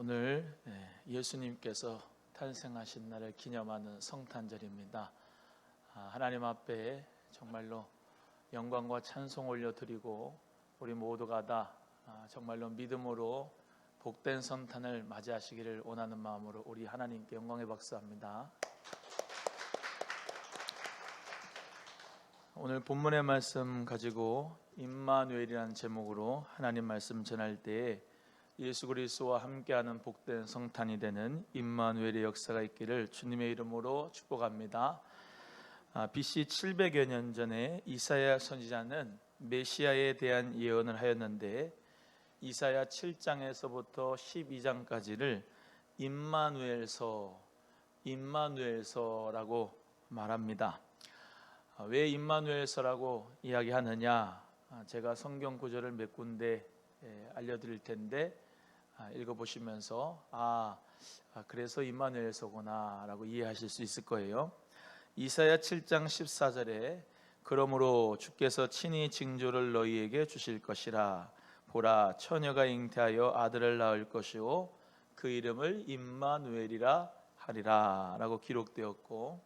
오늘 예수님께서 탄생하신 날을 기념하는 성탄절입니다. 하나님 앞에 정말로 영광과 찬송 올려드리고 우리 모두가 다 정말로 믿음으로 복된 성탄을 맞이하시기를 원하는 마음으로 우리 하나님께 영광의 박수합니다. 오늘 본문의 말씀 가지고 임마누엘이라는 제목으로 하나님 말씀 전할 때에 예수 그리스도와 함께하는 복된 성탄이 되는 임마누엘의 역사가 있기를 주님의 이름으로 축복합니다. BC 700여 년 전에 이사야 선지자는 메시아에 대한 예언을 하였는데 이사야 7장에서부터 12장까지를 임마누엘서라고 말합니다. 왜 임마누엘서라고 이야기하느냐? 제가 성경 구절을 몇 군데 알려드릴 텐데 읽어보시면서 그래서 임마누엘서구나 라고 이해하실 수 있을 거예요. 이사야 7장 14절에 그러므로 주께서 친히 징조를 너희에게 주실 것이라. 보라, 처녀가 잉태하여 아들을 낳을 것이요 그 이름을 임마누엘이라 하리라 라고 기록되었고,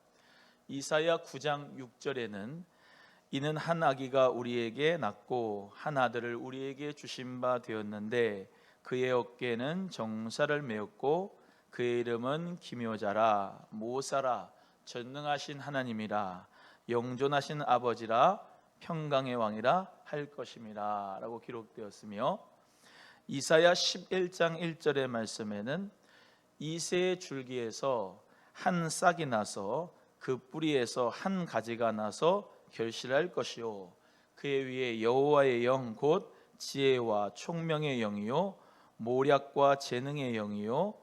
이사야 9장 6절에는 이는 한 아기가 우리에게 낳고 한 아들을 우리에게 주신 바 되었는데 그의 어깨에는 정사를 메었고 그의 이름은 기묘자라, 모사라, 전능하신 하나님이라, 영존하신 아버지라, 평강의 왕이라 할 것임이라 라고 기록되었으며, 이사야 11장 1절의 말씀에는 이새의 줄기에서 한 싹이 나서 그 뿌리에서 한 가지가 나서 결실할 것이요 그의 위에 여호와의 영 곧 지혜와 총명의 영이요 모략과 재능의 영이요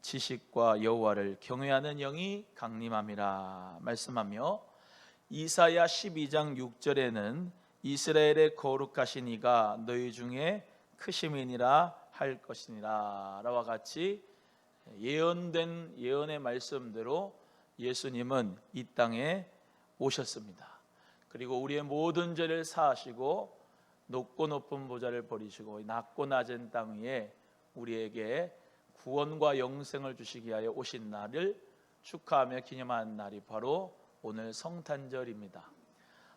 지식과 여호와를 경외하는 영이 강림함이라 말씀하며, 이사야 12장 6절에는 이스라엘의 거룩하신 이가 너희 중에 크심이니라 할 것이니라 라와 같이 예언된 예언의 말씀대로 예수님은 이 땅에 오셨습니다. 그리고 우리의 모든 죄를 사하시고 높고 높은 보좌를 버리시고 낮고 낮은 땅 위에 우리에게 구원과 영생을 주시기 위하여 오신 날을 축하하며 기념하는 날이 바로 오늘 성탄절입니다.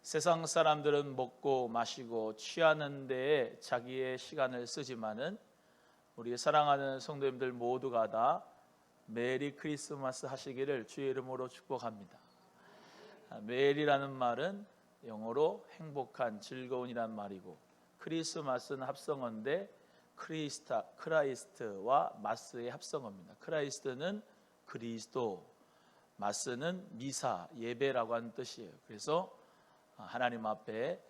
세상 사람들은 먹고 마시고 취하는 데에 자기의 시간을 쓰지만은 우리 사랑하는 성도님들 모두가 다 메리 크리스마스 하시기를 주의 이름으로 축복합니다. 메리라는 말은 영어로 행복한, 즐거운이란 말이고, 크리스마스는 합성어인데 크라이스트와 마스의 합성어입니다. 크라이스트는 그리스도, 마스는 미사, 예배라고 하는 뜻이에요. 그래서 하나님 앞에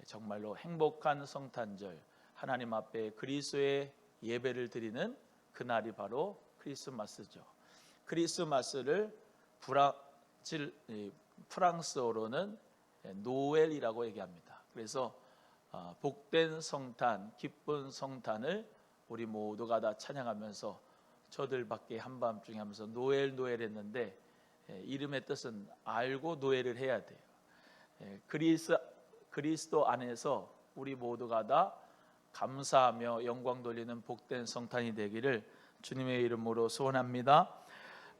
정말로 행복한 성탄절, 하나님 앞에 그리스도의 예배를 드리는 그날이 바로 크리스마스죠. 크리스마스를 프랑스어로는 노엘이라고 얘기합니다. 그래서 복된 성탄, 기쁜 성탄을 우리 모두가 다 찬양하면서 저들밖에 한밤중에 하면서 노엘 했는데 이름의 뜻은 알고 노엘을 해야 돼요. 그리스도 안에서 우리 모두가 다 감사하며 영광 돌리는 복된 성탄이 되기를 주님의 이름으로 소원합니다.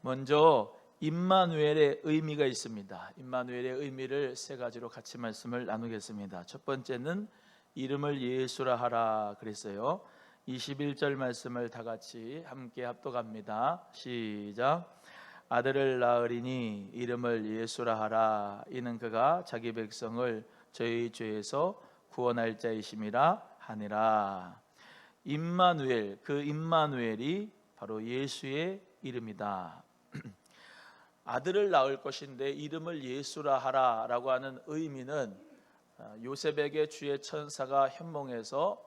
먼저 임마누엘의 의미가 있습니다. 임마누엘의 의미를 세 가지로 같이 말씀을 나누겠습니다. 첫 번째는 이름을 예수라 하라 그랬어요. 21절 말씀을 다 같이 함께 합독합니다. 시작. 아들을 낳으리니 이름을 예수라 하라. 이는 그가 자기 백성을 저희 죄에서 구원할 자이심이라 하니라. 임마누엘, 그 임마누엘이 바로 예수의 이름이다. 아들을 낳을 것인데 이름을 예수라 하라 라고 하는 의미는 요셉에게 주의 천사가 현몽해서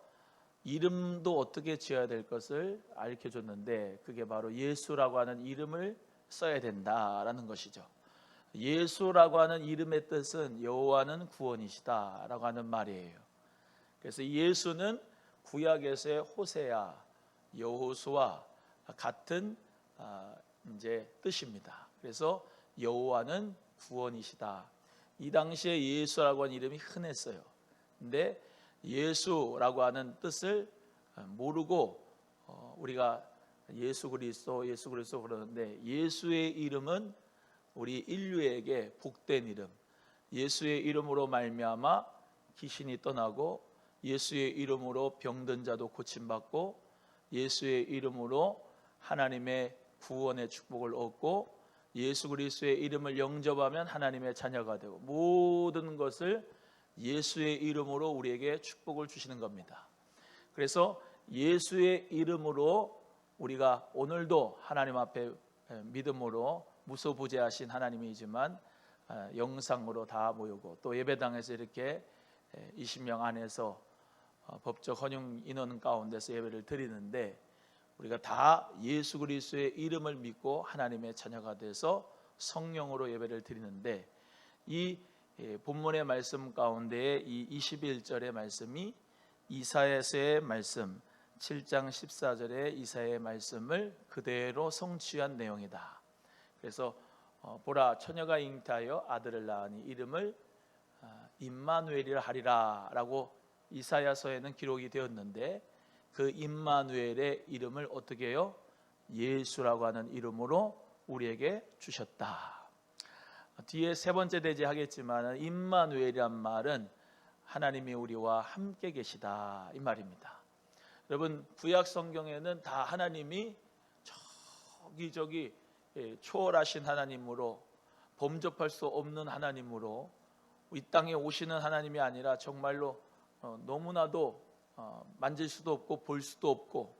이름도 어떻게 지어야 될 것을 알려줬는데 그게 바로 예수라고 하는 이름을 써야 된다라는 것이죠. 예수라고 하는 이름의 뜻은 여호와는 구원이시다 라고 하는 말이에요. 그래서 예수는 구약에서의 호세아, 여호수아 같은 이제 뜻입니다. 그래서 여호와는 구원이시다. 이 당시에 예수라고 하는 이름이 흔했어요. 근데 예수라고 하는 뜻을 모르고 우리가 예수 그리스도 그러는데, 예수의 이름은 우리 인류에게 복된 이름, 예수의 이름으로 말미암아 귀신이 떠나고, 예수의 이름으로 병든 자도 고침받고, 예수의 이름으로 하나님의 구원의 축복을 얻고, 예수 그리스도의 이름을 영접하면 하나님의 자녀가 되고, 모든 것을 예수의 이름으로 우리에게 축복을 주시는 겁니다. 그래서 예수의 이름으로 우리가 오늘도 하나님 앞에 믿음으로 무소부재하신 하나님이지만 영상으로 다 모이고, 또 예배당에서 이렇게 20명 안에서 법적 헌용 인원 가운데서 예배를 드리는데, 우리가 다 예수 그리스도의 이름을 믿고 하나님의 자녀가 돼서 성령으로 예배를 드리는데, 이 본문의 말씀 가운데 이 21절의 말씀이 이사야서의 말씀 7장 14절의 이사야의 말씀을 그대로 성취한 내용이다. 그래서 보라, 처녀가 잉태하여 아들을 낳으니 이름을 임마누엘이라 하리라 라고 이사야서에는 기록이 되었는데, 그 임마누엘의 이름을 어떻게 해요? 예수라고 하는 이름으로 우리에게 주셨다. 뒤에 세 번째 대제하겠지만, 임마누엘이란 말은 하나님이 우리와 함께 계시다 이 말입니다. 여러분, 구약 성경에는 다 하나님이 저기 초월하신 하나님으로, 범접할 수 없는 하나님으로 이 땅에 오시는 하나님이 아니라 정말로 너무나도 만질 수도 없고 볼 수도 없고,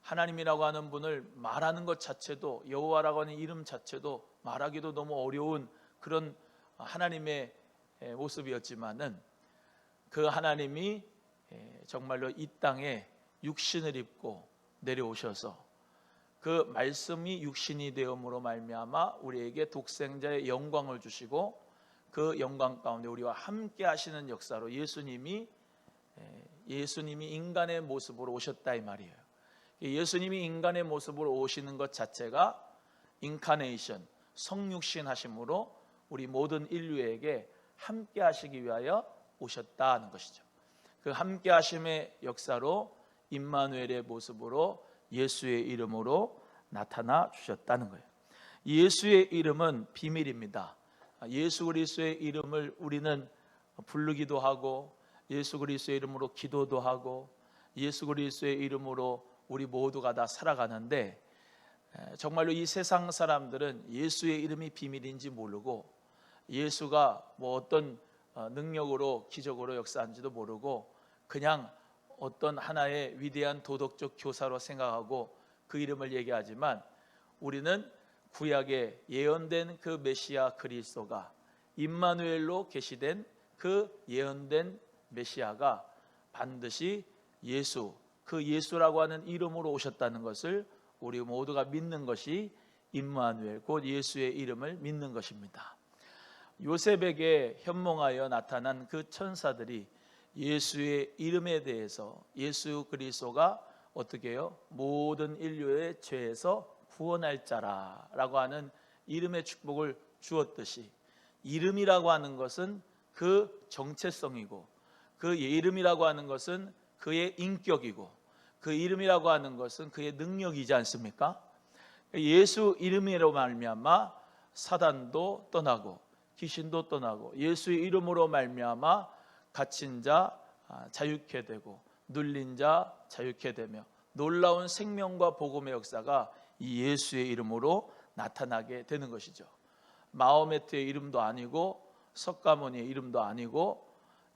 하나님이라고 하는 분을 말하는 것 자체도, 여호와라고 하는 이름 자체도 말하기도 너무 어려운 그런 하나님의 모습이었지만은, 그 하나님이 정말로 이 땅에 육신을 입고 내려오셔서 그 말씀이 육신이 되음으로 말미암아 우리에게 독생자의 영광을 주시고, 그 영광 가운데 우리와 함께 하시는 역사로 예수님이 인간의 모습으로 오셨다 이 말이에요. 예수님이 인간의 모습으로 오시는 것 자체가 인카네이션, 성육신 하심으로 우리 모든 인류에게 함께 하시기 위하여 오셨다는 것이죠. 그 함께 하심의 역사로 임마누엘의 모습으로 예수의 이름으로 나타나 주셨다는 거예요. 예수의 이름은 비밀입니다. 예수 그리스도의 이름을 우리는 부르기도 하고, 예수 그리스도의 이름으로 기도도 하고, 예수 그리스도의 이름으로 우리 모두가 다 살아가는데, 정말로 이 세상 사람들은 예수의 이름이 비밀인지 모르고, 예수가 뭐 어떤 능력으로 기적으로 역사한지도 모르고, 그냥 어떤 하나의 위대한 도덕적 교사로 생각하고 그 이름을 얘기하지만, 우리는 구약에 예언된 그 메시아 그리스도가, 임마누엘로 계시된 그 예언된 메시아가 반드시 예수, 그 예수라고 하는 이름으로 오셨다는 것을 우리 모두가 믿는 것이 임마누엘, 곧 예수의 이름을 믿는 것입니다. 요셉에게 현몽하여 나타난 그 천사들이 예수의 이름에 대해서, 예수 그리스도가 어떻게 해요? 모든 인류의 죄에서 구원할 자라라고 하는 이름의 축복을 주었듯이, 이름이라고 하는 것은 그 정체성이고, 그 이름이라고 하는 것은 그의 인격이고, 그 이름이라고 하는 것은 그의 능력이지 않습니까? 예수 이름으로 말미암아 사단도 떠나고 귀신도 떠나고, 예수의 이름으로 말미암아 갇힌 자 자유케 되고, 눌린 자 자유케 되며, 놀라운 생명과 복음의 역사가 이 예수의 이름으로 나타나게 되는 것이죠. 마호메트의 이름도 아니고, 석가모니의 이름도 아니고,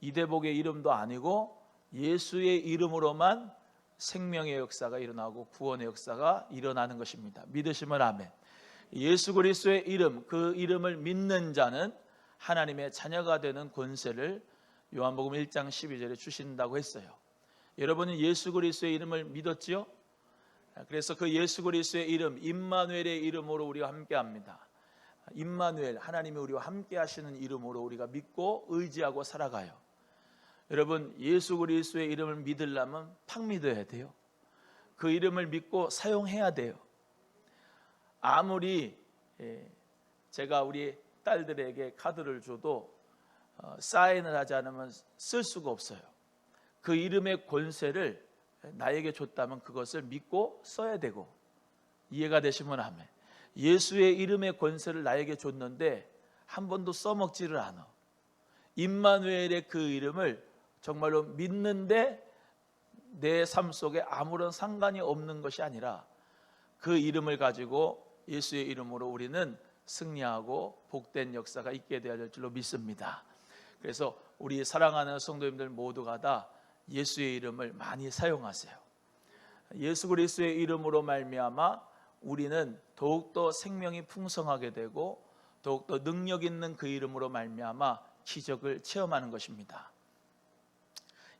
이대복의 이름도 아니고, 예수의 이름으로만 생명의 역사가 일어나고 구원의 역사가 일어나는 것입니다. 믿으시면 아멘. 예수 그리스도의 이름, 그 이름을 믿는 자는 하나님의 자녀가 되는 권세를 요한복음 1장 12절에 주신다고 했어요. 여러분은 예수 그리스도의 이름을 믿었지요? 그래서 그 예수 그리스도의 이름, 임마누엘의 이름으로 우리가 함께합니다. 임마누엘, 하나님이 우리와 함께 하시는 이름으로 우리가 믿고 의지하고 살아가요. 여러분, 예수 그리스도의 이름을 믿으려면 팍 믿어야 돼요. 그 이름을 믿고 사용해야 돼요. 아무리 제가 우리 딸들에게 카드를 줘도 사인을 하지 않으면 쓸 수가 없어요. 그 이름의 권세를 나에게 줬다면 그것을 믿고 써야 되고, 이해가 되시면 아멘. 예수의 이름의 권세를 나에게 줬는데 한 번도 써먹지를 않아. 임마누엘의 그 이름을 정말로 믿는데 내 삶 속에 아무런 상관이 없는 것이 아니라 그 이름을 가지고 예수의 이름으로 우리는 승리하고 복된 역사가 있게 되어야 될 줄로 믿습니다. 그래서 우리 사랑하는 성도님들 모두가 다 예수의 이름을 많이 사용하세요. 예수 그리스도의 이름으로 말미암아 우리는 더욱더 생명이 풍성하게 되고 더욱더 능력 있는 그 이름으로 말미암아 기적을 체험하는 것입니다.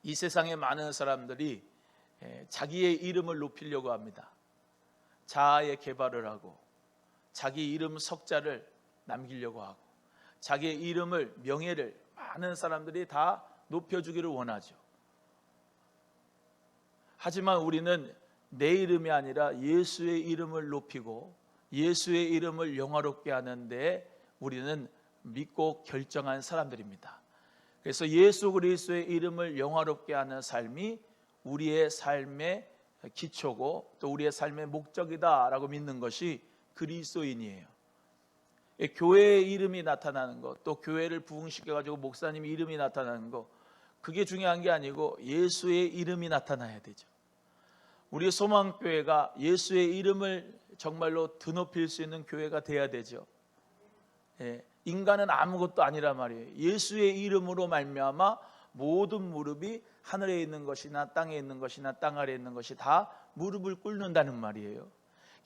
이 세상에 많은 사람들이 자기의 이름을 높이려고 합니다. 자아의 개발을 하고 자기 이름 석자를 남기려고 하고 자기의 이름을, 명예를 많은 사람들이 다 높여주기를 원하죠. 하지만 우리는 내 이름이 아니라 예수의 이름을 높이고 예수의 이름을 영화롭게 하는데 우리는 믿고 결정한 사람들입니다. 그래서 예수 그리스도의 이름을 영화롭게 하는 삶이 우리의 삶의 기초고 또 우리의 삶의 목적이다라고 믿는 것이 그리스도인이에요. 교회의 이름이 나타나는 것, 또 교회를 부흥시켜가지고 목사님 이름이 나타나는 것, 그게 중요한 게 아니고 예수의 이름이 나타나야 되죠. 우리 소망교회가 예수의 이름을 정말로 드높일 수 있는 교회가 돼야 되죠. 인간은 아무것도 아니란 말이에요. 예수의 이름으로 말미암아 모든 무릎이 하늘에 있는 것이나 땅에 있는 것이나 땅 아래에 있는 것이 다 무릎을 꿇는다는 말이에요.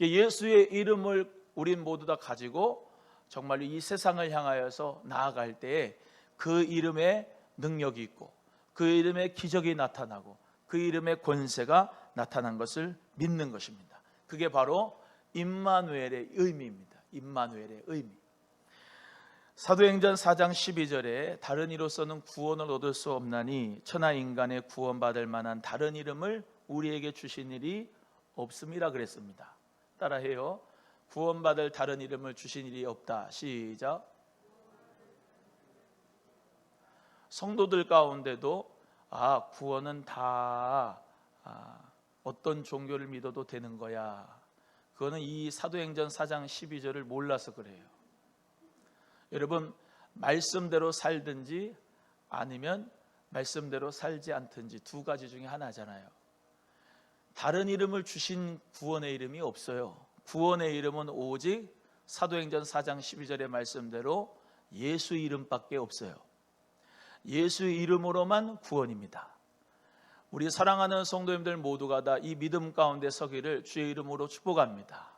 예수의 이름을 우린 모두 다 가지고 정말로 이 세상을 향하여서 나아갈 때에 그 이름에 능력이 있고 그 이름에 기적이 나타나고 그 이름의 권세가 나타난 것을 믿는 것입니다. 그게 바로 임마누엘의 의미입니다. 임마누엘의 의미. 사도행전 4장 12절에 다른 이로서는 구원을 얻을 수 없나니 천하 인간의 구원받을 만한 다른 이름을 우리에게 주신 일이 없음이라 그랬습니다. 따라해요. 구원받을 다른 이름을 주신 일이 없다. 시작. 성도들 가운데도 구원은 다 어떤 종교를 믿어도 되는 거야. 그거는 이 사도행전 4장 12절을 몰라서 그래요. 여러분, 말씀대로 살든지 아니면 말씀대로 살지 않든지 두 가지 중에 하나잖아요. 다른 이름을 주신 구원의 이름이 없어요. 구원의 이름은 오직 사도행전 4장 12절의 말씀대로 예수 이름밖에 없어요. 예수 이름으로만 구원입니다. 우리 사랑하는 성도님들 모두가 다 이 믿음 가운데 서기를 주의 이름으로 축복합니다.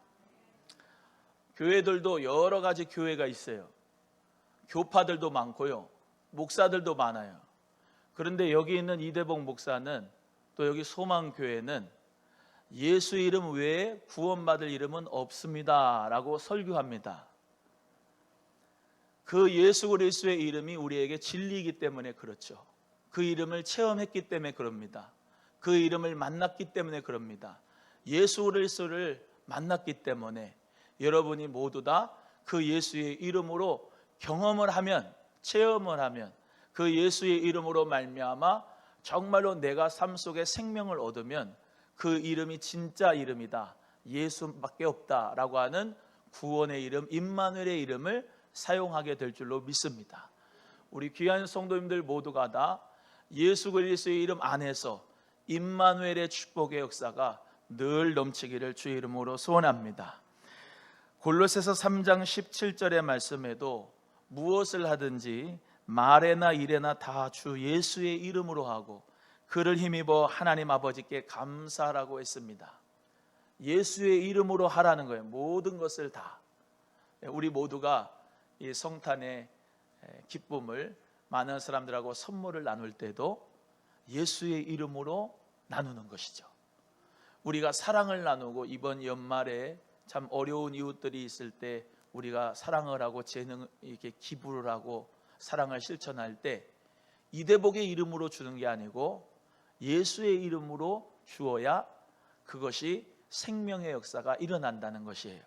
교회들도 여러 가지 교회가 있어요. 교파들도 많고요. 목사들도 많아요. 그런데 여기 있는 이대복 목사는 또 여기 소망교회는 예수 이름 외에 구원받을 이름은 없습니다 라고 설교합니다. 그 예수 그리스도의 이름이 우리에게 진리이기 때문에 그렇죠. 그 이름을 체험했기 때문에 그럽니다. 그 이름을 만났기 때문에 그럽니다. 예수 그리스도를 만났기 때문에 여러분이 모두 다 그 예수의 이름으로 경험을 하면, 체험을 하면 그 예수의 이름으로 말미암아 정말로 내가 삶 속에 생명을 얻으면 그 이름이 진짜 이름이다, 예수밖에 없다라고 하는 구원의 이름, 임마누엘의 이름을 사용하게 될 줄로 믿습니다. 우리 귀한 성도님들 모두가 다 예수 그리스도의 이름 안에서 임마누엘의 축복의 역사가 늘 넘치기를 주의 이름으로 소원합니다. 골로새서 3장 17절의 말씀에도 무엇을 하든지 말에나 일에나 다 주 예수의 이름으로 하고 그를 힘입어 하나님 아버지께 감사하라고 했습니다. 예수의 이름으로 하라는 거예요. 모든 것을 다. 우리 모두가 이 성탄의 기쁨을 많은 사람들하고 선물을 나눌 때도 예수의 이름으로 나누는 것이죠. 우리가 사랑을 나누고 이번 연말에 참 어려운 이웃들이 있을 때 우리가 사랑을 하고 이렇게 기부를 하고 사랑을 실천할 때 이대복의 이름으로 주는 게 아니고 예수의 이름으로 주어야 그것이 생명의 역사가 일어난다는 것이에요.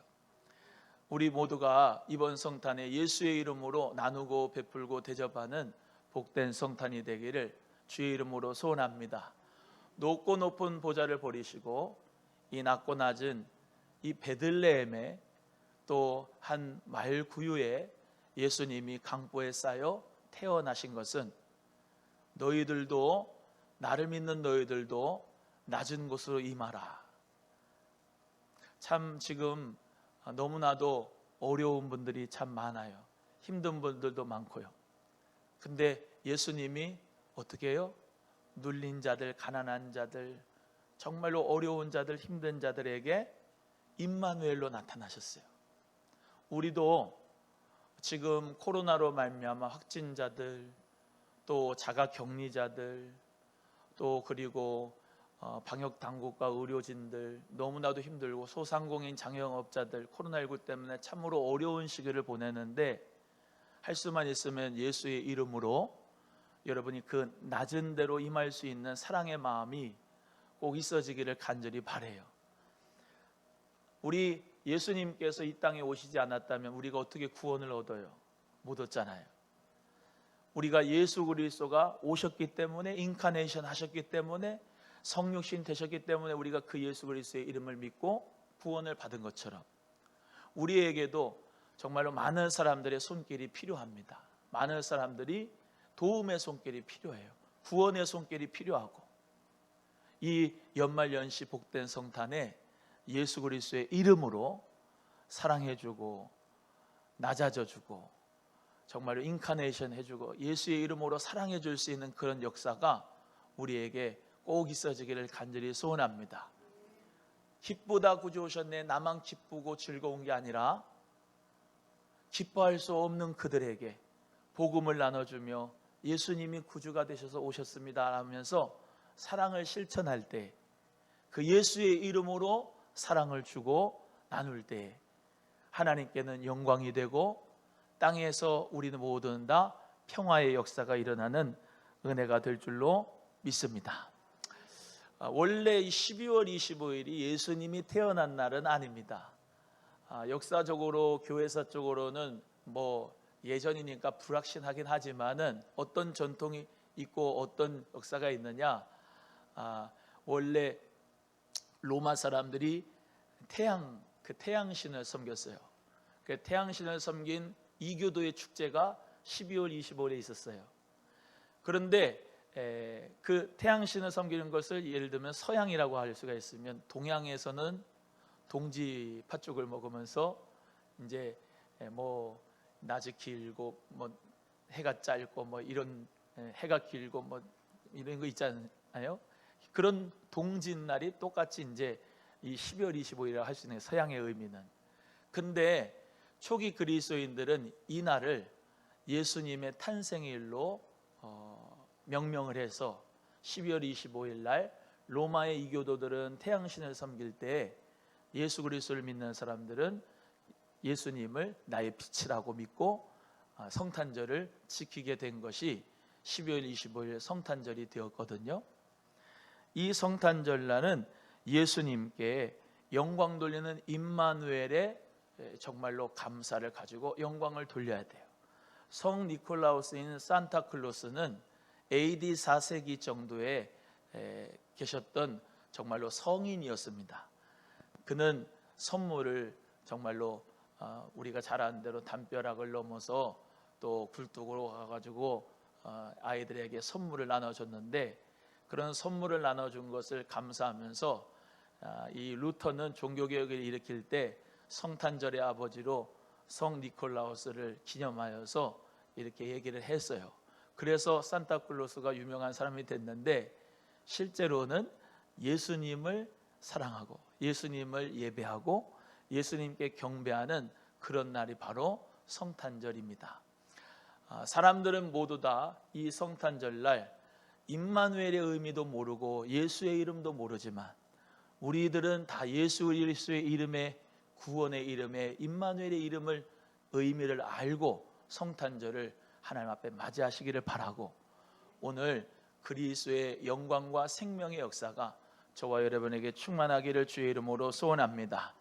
우리 모두가 이번 성탄에 예수의 이름으로 나누고 베풀고 대접하는 복된 성탄이 되기를 주의 이름으로 소원합니다. 높고 높은 보좌를 버리시고 이 낮고 낮은 이 베들레헴에 또 한 마을 구유에 예수님이 강보에 쌓여 태어나신 것은 너희들도, 나를 믿는 너희들도 낮은 곳으로 임하라. 참 지금 너무나도 어려운 분들이 참 많아요. 힘든 분들도 많고요. 근데 예수님이 어떻게 해요? 눌린 자들, 가난한 자들, 정말로 어려운 자들, 힘든 자들에게 임마누엘로 나타나셨어요. 우리도 지금 코로나로 말미암아 확진자들, 또 자가격리자들, 또 그리고 방역 당국과 의료진들 너무나도 힘들고 소상공인 자영업자들 코로나19 때문에 참으로 어려운 시기를 보내는데, 할 수만 있으면 예수의 이름으로 여러분이 그 낮은 데로 임할 수 있는 사랑의 마음이 꼭 있어지기를 간절히 바라요. 우리 예수님께서 이 땅에 오시지 않았다면 우리가 어떻게 구원을 얻어요? 못 얻잖아요. 우리가 예수 그리스도가 오셨기 때문에, 인카네이션 하셨기 때문에, 성육신 되셨기 때문에 우리가 그 예수 그리스도의 이름을 믿고 구원을 받은 것처럼 우리에게도 정말로 많은 사람들의 손길이 필요합니다. 많은 사람들이 도움의 손길이 필요해요. 구원의 손길이 필요하고, 이 연말연시 복된 성탄에 예수 그리스도의 이름으로 사랑해주고 낮아져주고 정말로 인카네이션 해주고 예수의 이름으로 사랑해줄 수 있는 그런 역사가 우리에게 꼭 있어지기를 간절히 소원합니다. 기쁘다 구주 오셨네, 나만 기쁘고 즐거운 게 아니라 기뻐할 수 없는 그들에게 복음을 나눠주며 예수님이 구주가 되셔서 오셨습니다 하면서 사랑을 실천할 때, 그 예수의 이름으로 사랑을 주고 나눌 때 하나님께는 영광이 되고 땅에서 우리는 모두는 다 평화의 역사가 일어나는 은혜가 될 줄로 믿습니다. 원래 12월 25일이 예수님이 태어난 날은 아닙니다. 역사적으로 교회사 쪽으로는 뭐 예전이니까 불확실하긴 하지만은 어떤 전통이 있고 어떤 역사가 있느냐, 원래 로마 사람들이 태양신을 섬겼어요. 그 태양신을 섬긴 이교도의 축제가 12월 25일에 있었어요. 그런데 그 태양신을 섬기는 것을 예를 들면 서양이라고 할 수가 있으면, 동양에서는 동지파 쪽을 먹으면서 이제 뭐 낮이 길고 뭐 해가 짧고 뭐 이런, 해가 길고 뭐 이런 거 있잖아요. 그런 동짓날이 똑같이 이제 이 12월 25일이라고 할 수 있는 서양의 의미는. 근데 초기 그리스도인들은 이 날을 예수님의 탄생일로 명명을 해서 12월 25일 날 로마의 이교도들은 태양신을 섬길 때 예수 그리스도를 믿는 사람들은 예수님을 나의 빛이라고 믿고 성탄절을 지키게 된 것이 12월 25일 성탄절이 되었거든요. 이 성탄절날은 예수님께 영광 돌리는 임마누엘의 정말로 감사를 가지고 영광을 돌려야 돼요. 성 니콜라우스인 산타클로스는 AD 4세기 정도에 계셨던 정말로 성인이었습니다. 그는 선물을 정말로 우리가 잘 아는 대로 담벼락을 넘어서 또 굴뚝으로 가가지고 아이들에게 선물을 나눠줬는데, 그런 선물을 나눠준 것을 감사하면서 이 루터는 종교개혁을 일으킬 때 성탄절의 아버지로 성 니콜라우스를 기념하여서 이렇게 얘기를 했어요. 그래서 산타클로스가 유명한 사람이 됐는데, 실제로는 예수님을 사랑하고 예수님을 예배하고 예수님께 경배하는 그런 날이 바로 성탄절입니다. 사람들은 모두 다 이 성탄절날 임마누엘의 의미도 모르고 예수의 이름도 모르지만, 우리들은 다 예수 그리스도의 이름에, 구원의 이름에, 임마누엘의 이름을, 의미를 알고 성탄절을 하나님 앞에 맞이하시기를 바라고, 오늘 그리스도의 영광과 생명의 역사가 저와 여러분에게 충만하기를 주의 이름으로 소원합니다.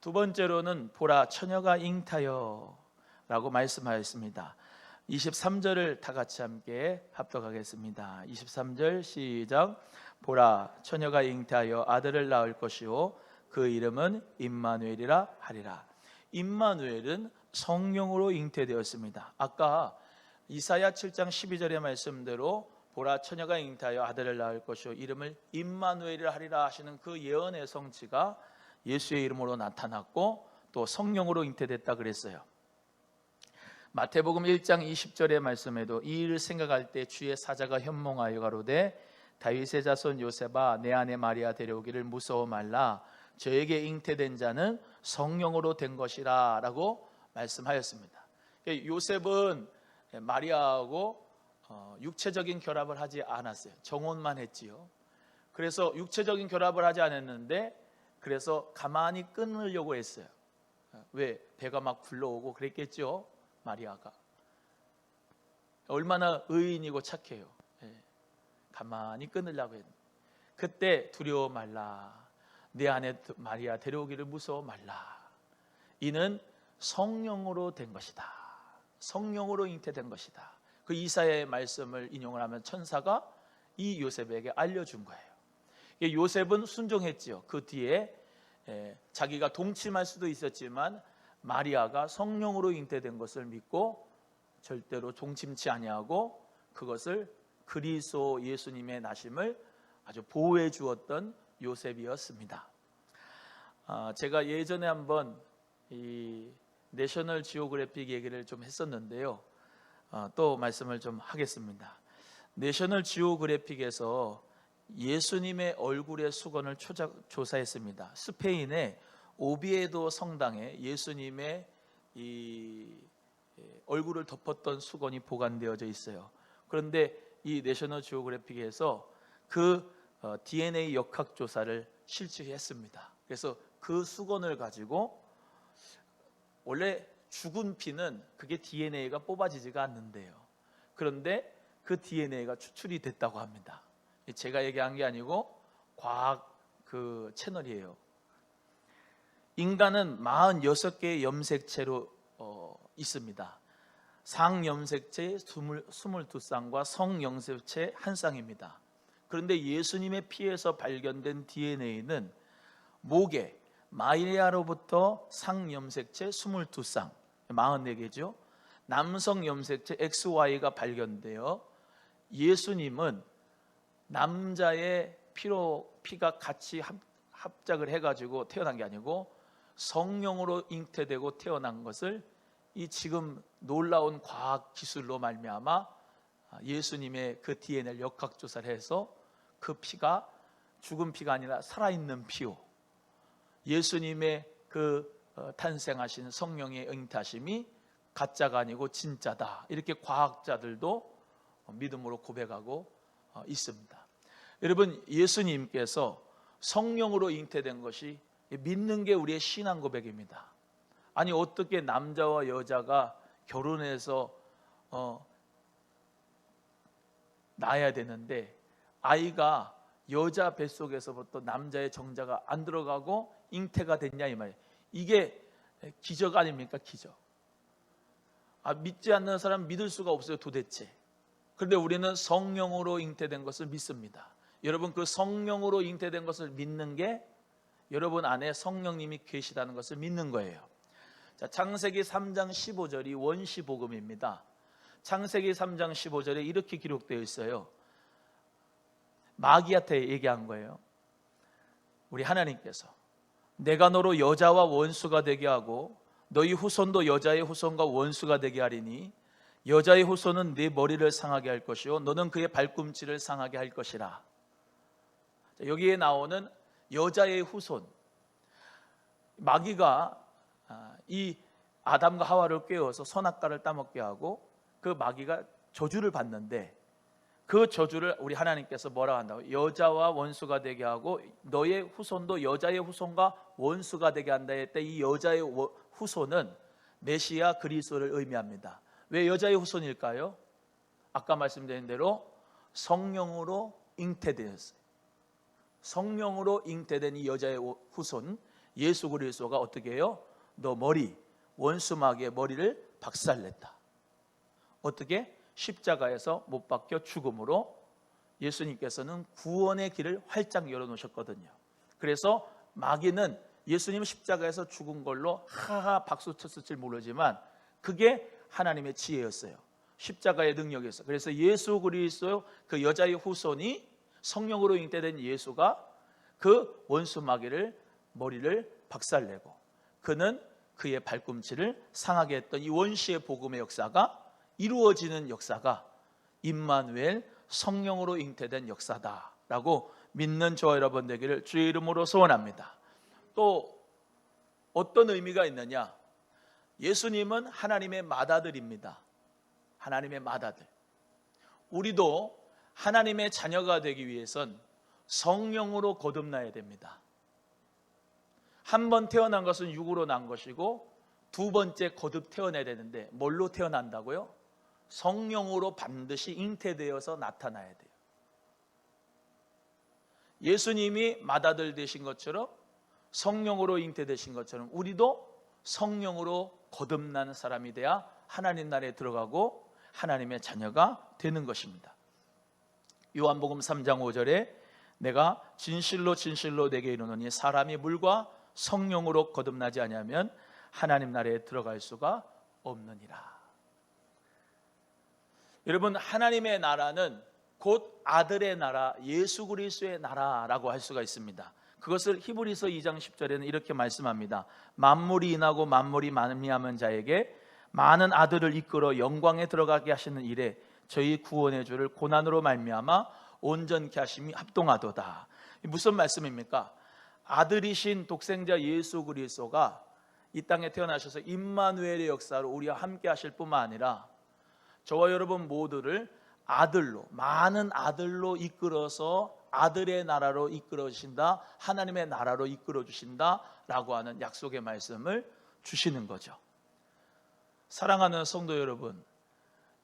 두 번째로는 보라 처녀가 잉타여 라고 말씀하였습니다. 23절을 다 같이 함께 합독하겠습니다. 23절 시작. 보라 처녀가 잉태하여 아들을 낳을 것이요 그 이름은 임마누엘이라 하리라. 임마누엘은 성령으로 잉태되었습니다. 아까 이사야 7장 12절의 말씀대로 보라 처녀가 잉태하여 아들을 낳을 것이요 이름을 임마누엘이라 하리라 하시는 그 예언의 성취가 예수의 이름으로 나타났고 또 성령으로 잉태됐다 그랬어요. 마태복음 1장 20절의 말씀에도 이 일을 생각할 때 주의 사자가 현몽하여 가로되 다윗의 자손 요셉아 내 아내 마리아 데려오기를 무서워 말라 저에게 잉태된 자는 성령으로 된 것이라 라고 말씀하였습니다. 요셉은 마리아하고 육체적인 결합을 하지 않았어요. 정혼만 했지요. 그래서 육체적인 결합을 하지 않았는데 그래서 가만히 끊으려고 했어요. 왜? 배가 막 불러오고 그랬겠죠. 마리아가 얼마나 의인이고 착해요. 가만히 끊으려고 했는데 그때 두려워 말라 내 아내 마리아 데려오기를 무서워 말라 이는 성령으로 된 것이다. 성령으로 잉태된 것이다. 그 이사야의 말씀을 인용을 하면 천사가 이 요셉에게 알려준 거예요. 요셉은 순종했지요. 그 뒤에 자기가 동침할 수도 있었지만 마리아가 성령으로 잉태된 것을 믿고 절대로 동침치 아니하고 그것을 그리스도 예수님의 나심을 아주 보호해 주었던 요셉이었습니다. 제가 예전에 한번 이 내셔널 지오그래픽 얘기를 좀 했었는데요. 또 말씀을 좀 하겠습니다. 내셔널 지오그래픽에서 예수님의 얼굴의 수건을 조사했습니다. 스페인의 오비에도 성당에 예수님의 이 얼굴을 덮었던 수건이 보관되어져 있어요. 그런데 이 내셔널 지오그래픽에서 그 DNA 역학 조사를 실시했습니다. 그래서 그 수건을 가지고 원래 죽은 피는 그게 DNA가 뽑아지지가 않는데요. 그런데 그 DNA가 추출이 됐다고 합니다. 제가 얘기한 게 아니고 과학 그 채널이에요. 인간은 46개의 염색체로 있습니다. 상염색체 22쌍과 성염색체 1쌍입니다. 그런데 예수님의 피에서 발견된 DNA는 목에 마리아로부터 상염색체 22쌍 44개죠. 남성 염색체 XY가 발견되어 예수님은 남자의 피가 같이 합작을 해가지고 태어난 게 아니고 성령으로 잉태되고 태어난 것을 이 지금 놀라운 과학 기술로 말미암아 예수님의 그 DNA를 역학조사를 해서 그 피가 죽은 피가 아니라 살아있는 피요 예수님의 그 탄생하신 성령의 잉태하심이 가짜가 아니고 진짜다 이렇게 과학자들도 믿음으로 고백하고 있습니다. 여러분 예수님께서 성령으로 잉태된 것이 믿는 게 우리의 신앙 고백입니다. 아니 어떻게 남자와 여자가 결혼해서 낳아야 되는데 아이가 여자 뱃속에서부터 남자의 정자가 안 들어가고 잉태가 됐냐 이 말이에요. 이게 기적 아닙니까? 기적. 믿지 않는 사람 믿을 수가 없어요 도대체. 그런데 우리는 성령으로 잉태된 것을 믿습니다. 여러분 그 성령으로 잉태된 것을 믿는 게 여러분 안에 성령님이 계시다는 것을 믿는 거예요. 자, 창세기 3장 15절이 원시복음입니다. 창세기 3장 15절에 이렇게 기록되어 있어요. 마귀한테 얘기한 거예요. 우리 하나님께서 내가 너로 여자와 원수가 되게 하고 너희 후손도 여자의 후손과 원수가 되게 하리니 여자의 후손은 네 머리를 상하게 할 것이요 너는 그의 발꿈치를 상하게 할 것이라. 여기에 나오는 여자의 후손, 마귀가 이 아담과 하와를 깨워서 선악과를 따먹게 하고 그 마귀가 저주를 받는데 그 저주를 우리 하나님께서 뭐라 한다고? 여자와 원수가 되게 하고 너의 후손도 여자의 후손과 원수가 되게 한다 했을 때 이 여자의 후손은 메시아 그리스도를 의미합니다. 왜 여자의 후손일까요? 아까 말씀드린 대로 성령으로 잉태되었어요. 성령으로 잉태된 이 여자의 후손 예수 그리스도가 어떻게 해요? 너 머리, 원수 마귀의 머리를 박살냈다. 어떻게? 십자가에서 못 박혀 죽음으로 예수님께서는 구원의 길을 활짝 열어놓으셨거든요. 그래서 마귀는 예수님 십자가에서 죽은 걸로 하하 박수 쳤을지 모르지만 그게 하나님의 지혜였어요. 십자가의 능력이었어요. 그래서 예수 그리스도 그 여자의 후손이 성령으로 잉태된 예수가 그 원수 마귀를 머리를 박살내고 그는 그의 발꿈치를 상하게 했던 이 원시의 복음의 역사가 이루어지는 역사가 임마누엘 성령으로 잉태된 역사다라고 믿는 저와 여러분 되기를 주의 이름으로 소원합니다. 또 어떤 의미가 있느냐? 예수님은 하나님의 맏아들입니다. 하나님의 맏아들. 우리도 하나님의 자녀가 되기 위해선 성령으로 거듭나야 됩니다. 한 번 태어난 것은 육으로 난 것이고 두 번째 거듭 태어나야 되는데 뭘로 태어난다고요? 성령으로 반드시 잉태되어서 나타나야 돼요. 예수님이 맏아들 되신 것처럼 성령으로 잉태되신 것처럼 우리도 성령으로 거듭난 사람이 돼야 하나님 나라에 들어가고 하나님의 자녀가 되는 것입니다. 요한복음 3장 5절에 내가 진실로 진실로 내게 이르노니 사람이 물과 성령으로 거듭나지 아니하면 하나님 나라에 들어갈 수가 없느니라. 여러분, 하나님의 나라는 곧 아들의 나라, 예수 그리스도의 나라라고 할 수가 있습니다. 그것을 히브리서 2장 10절에는 이렇게 말씀합니다. 만물이 인하고 만물이 만미하는 자에게 많은 아들을 이끌어 영광에 들어가게 하시는 일에 저희 구원의 주를 고난으로 말미암아 온전케 하심이 합동하도다. 무슨 말씀입니까? 아들이신 독생자 예수 그리스도가 이 땅에 태어나셔서 임마누엘의 역사로 우리와 함께 하실 뿐만 아니라 저와 여러분 모두를 아들로, 많은 아들로 이끌어서 아들의 나라로 이끌어 주신다, 하나님의 나라로 이끌어 주신다 라고 하는 약속의 말씀을 주시는 거죠. 사랑하는 성도 여러분,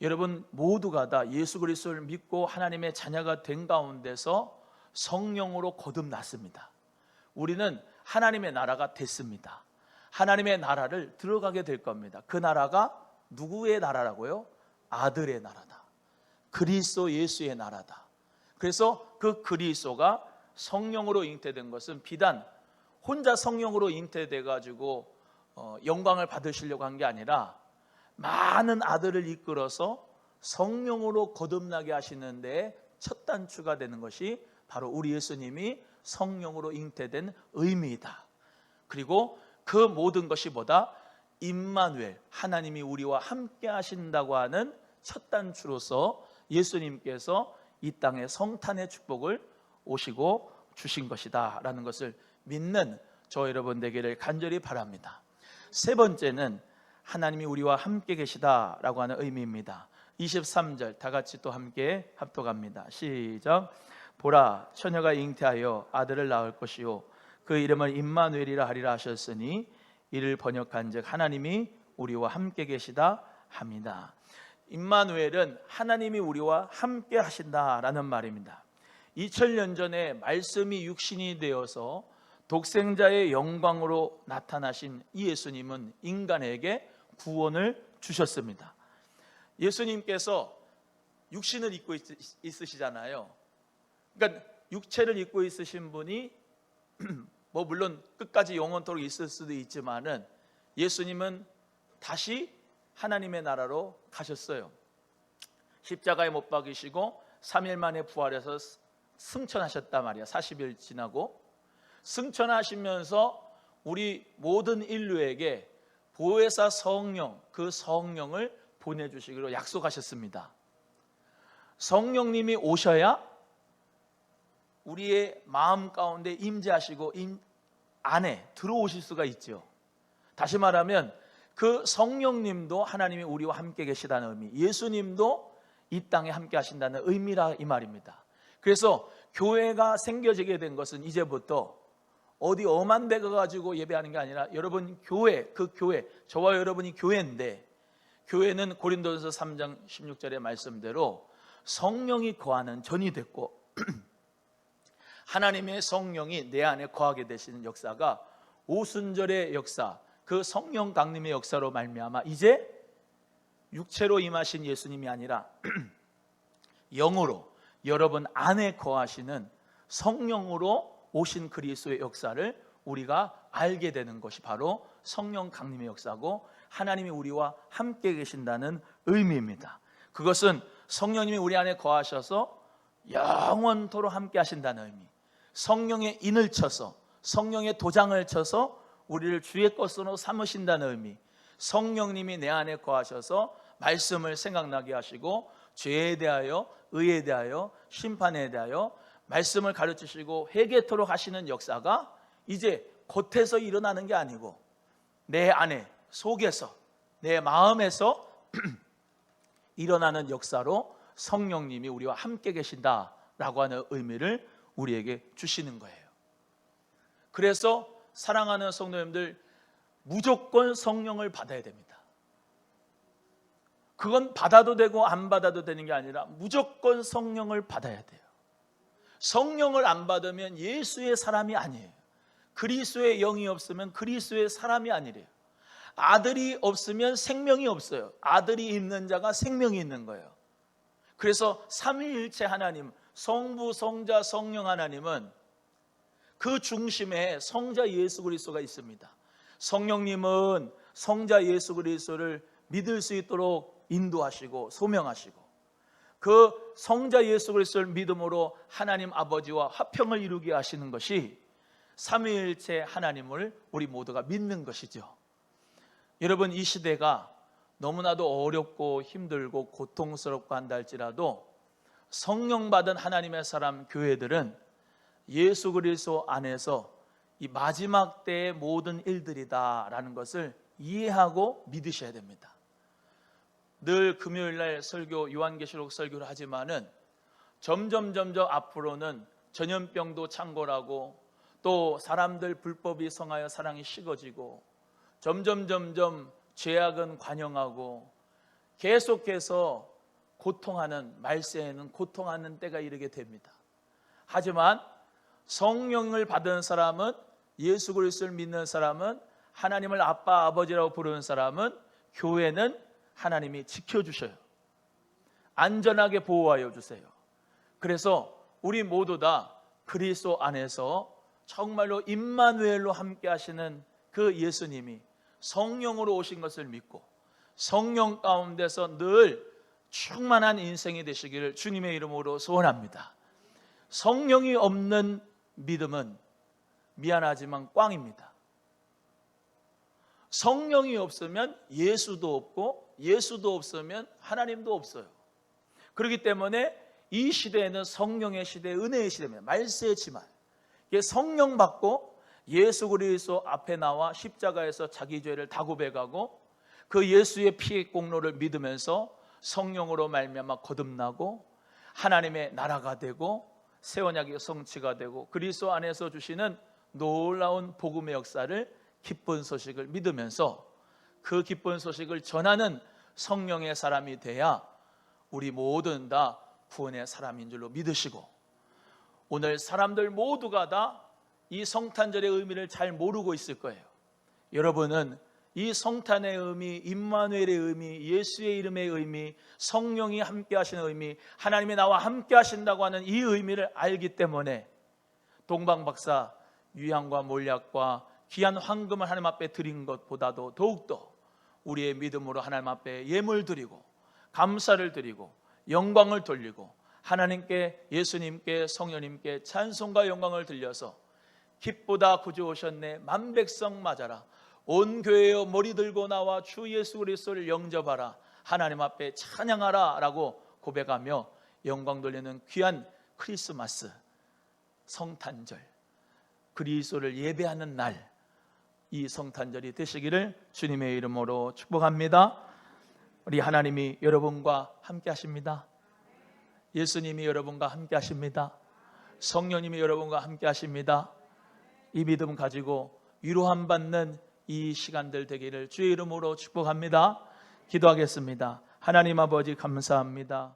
여러분 모두가 다 예수 그리스도를 믿고 하나님의 자녀가 된 가운데서 성령으로 거듭났습니다. 우리는 하나님의 나라가 됐습니다. 하나님의 나라를 들어가게 될 겁니다. 그 나라가 누구의 나라라고요? 아들의 나라다. 그리스도 예수의 나라다. 그래서 그 그리스도가 성령으로 잉태된 것은 비단 혼자 성령으로 잉태돼 가지고 영광을 받으시려고 한 게 아니라 많은 아들을 이끌어서 성령으로 거듭나게 하시는 데에 첫 단추가 되는 것이 바로 우리 예수님이 성령으로 잉태된 의미이다. 그리고 그 모든 것이 뭐다? 임마누엘, 하나님이 우리와 함께 하신다고 하는 첫 단추로서 예수님께서 이 땅에 성탄의 축복을 오시고 주신 것이다 라는 것을 믿는 저 여러분 되기를 간절히 바랍니다. 세 번째는 하나님이 우리와 함께 계시다라고 하는 의미입니다. 23절 다 같이 또 함께 합독합니다. 시작. 보라, 처녀가 잉태하여 아들을 낳을 것이요 그 이름을 임마누엘이라 하리라 하셨으니 이를 번역한즉 하나님이 우리와 함께 계시다 합니다. 임마누엘은 하나님이 우리와 함께 하신다라는 말입니다. 2000년 전에 말씀이 육신이 되어서 독생자의 영광으로 나타나신 이 예수님은 인간에게 구원을 주셨습니다. 예수님께서 육신을 입고 있으시잖아요. 그러니까 육체를 입고 있으신 분이 뭐 물론 끝까지 영원토록 있을 수도 있지만은 예수님은 다시 하나님의 나라로 가셨어요. 십자가에 못 박이시고 3일 만에 부활해서 승천하셨단 말이야. 40일 지나고 승천하시면서 우리 모든 인류에게 보혜사 성령, 그 성령을 보내주시기로 약속하셨습니다. 성령님이 오셔야 우리의 마음 가운데 임재하시고 안에 들어오실 수가 있죠. 다시 말하면 그 성령님도 하나님이 우리와 함께 계시다는 의미, 예수님도 이 땅에 함께 하신다는 의미라 이 말입니다. 그래서 교회가 생겨지게 된 것은 이제부터 어디 엄한 데 가가지고 예배하는 게 아니라 여러분 교회, 그 교회, 저와 여러분이 교회인데 교회는 고린도전서 3장 16절의 말씀대로 성령이 거하는 전이 됐고 하나님의 성령이 내 안에 거하게 되시는 역사가 오순절의 역사, 그 성령 강림의 역사로 말미암아 이제 육체로 임하신 예수님이 아니라 영으로 여러분 안에 거하시는 성령으로 오신 그리스도의 역사를 우리가 알게 되는 것이 바로 성령 강림의 역사고 하나님이 우리와 함께 계신다는 의미입니다. 그것은 성령님이 우리 안에 거하셔서 영원토록 함께 하신다는 의미, 성령의 인을 쳐서 성령의 도장을 쳐서 우리를 주의 것으로 삼으신다는 의미, 성령님이 내 안에 거하셔서 말씀을 생각나게 하시고 죄에 대하여, 의에 대하여, 심판에 대하여 말씀을 가르치시고 회개토록 하시는 역사가 이제 겉에서 일어나는 게 아니고 내 안에, 속에서, 내 마음에서 일어나는 역사로 성령님이 우리와 함께 계신다라고 하는 의미를 우리에게 주시는 거예요. 그래서 사랑하는 성도님들, 무조건 성령을 받아야 됩니다. 그건 받아도 되고 안 받아도 되는 게 아니라 무조건 성령을 받아야 돼요. 성령을 안 받으면 예수의 사람이 아니에요. 그리스도의 영이 없으면 그리스도의 사람이 아니래요. 아들이 없으면 생명이 없어요. 아들이 있는 자가 생명이 있는 거예요. 그래서 삼위일체 하나님, 성부, 성자, 성령 하나님은 그 중심에 성자 예수 그리스도가 있습니다. 성령님은 성자 예수 그리스도를 믿을 수 있도록 인도하시고 소명하시고 그 성자 예수 그리스도를 믿음으로 하나님 아버지와 화평을 이루게 하시는 것이 삼위일체 하나님을 우리 모두가 믿는 것이죠. 여러분, 이 시대가 너무나도 어렵고 힘들고 고통스럽고 한다 할지라도 성령 받은 하나님의 사람 교회들은 예수 그리스도 안에서 이 마지막 때의 모든 일들이다라는 것을 이해하고 믿으셔야 됩니다. 늘 금요일날 설교, 요한계시록 설교를 하지만은 점점 앞으로는 전염병도 창궐하고 또 사람들 불법이 성하여 사랑이 식어지고 점점 죄악은 관영하고 계속해서 고통하는, 말세에는 고통하는 때가 이르게 됩니다. 하지만 성령을 받은 사람은, 예수 그리스도를 믿는 사람은, 하나님을 아빠 아버지라고 부르는 사람은 교회는 하나님이 지켜주셔요. 안전하게 보호하여 주세요. 그래서 우리 모두 다 그리스도 안에서 정말로 임마누엘로 함께 하시는 그 예수님이 성령으로 오신 것을 믿고 성령 가운데서 늘 충만한 인생이 되시기를 주님의 이름으로 소원합니다. 성령이 없는 믿음은 미안하지만 꽝입니다. 성령이 없으면 예수도 없고 예수도 없으면 하나님도 없어요. 그렇기 때문에 이 시대에는 성령의 시대, 은혜의 시대입니다. 말세의 지만 성령 받고 예수 그리스도 앞에 나와 십자가에서 자기 죄를 다 고백하고 그 예수의 피의 공로를 믿으면서 성령으로 말미암아 거듭나고 하나님의 나라가 되고 새 언약의 성취가 되고 그리스도 안에서 주시는 놀라운 복음의 역사를, 기쁜 소식을 믿으면서 그 기쁜 소식을 전하는 성령의 사람이 돼야 우리 모두는 다 구원의 사람인 줄로 믿으시고, 오늘 사람들 모두가 다 이 성탄절의 의미를 잘 모르고 있을 거예요. 여러분은 이 성탄의 의미, 임마누엘의 의미, 예수의 이름의 의미, 성령이 함께 하시는 의미, 하나님이 나와 함께 하신다고 하는 이 의미를 알기 때문에 동방박사 유향과 몰약과 귀한 황금을 하나님 앞에 드린 것보다도 더욱더 우리의 믿음으로 하나님 앞에 예물 드리고 감사를 드리고 영광을 돌리고 하나님께, 예수님께, 성령님께 찬송과 영광을 들려서 기쁘다 구주 오셨네, 만백성 맞아라, 온 교회여 머리 들고 나와 주 예수 그리스도를 영접하라, 하나님 앞에 찬양하라 라고 고백하며 영광 돌리는 귀한 크리스마스, 성탄절, 그리스도를 예배하는 날, 이 성탄절이 되시기를 주님의 이름으로 축복합니다. 우리 하나님이 여러분과 함께 하십니다. 예수님이 여러분과 함께 하십니다. 성령님이 여러분과 함께 하십니다. 이 믿음 가지고 위로함 받는 이 시간들 되기를 주의 이름으로 축복합니다. 기도하겠습니다. 하나님 아버지 감사합니다.